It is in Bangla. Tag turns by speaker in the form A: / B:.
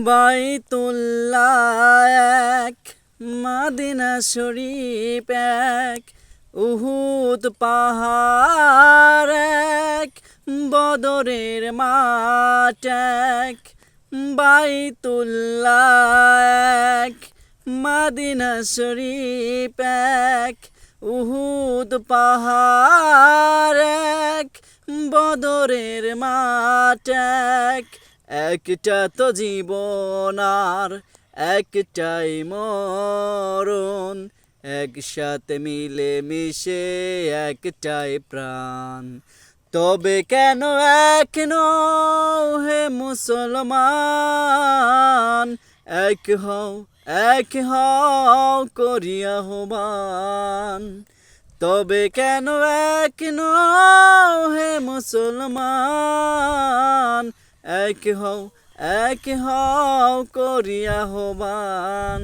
A: বাইতুল্লাহ এক, মদিনা শরীফ এক, উহুদ পাহাড় এক, বদরের মাঠ এক। বাইতুল্লাহ এক, মদিনা শরীফ এক, উহুদ পাহাড় এক, বদরের মাঠ এক। একটা তো জীবন আর একটাই মরণ, একসাথে মিলে মিশে একটাই প্রাণ। তবে কেন এক নও হে মুসলমান, এক হও করিয়া আহ্বান। তবে কেন এক নও হে মুসলমান, এক হও করিয়া আহ্বান।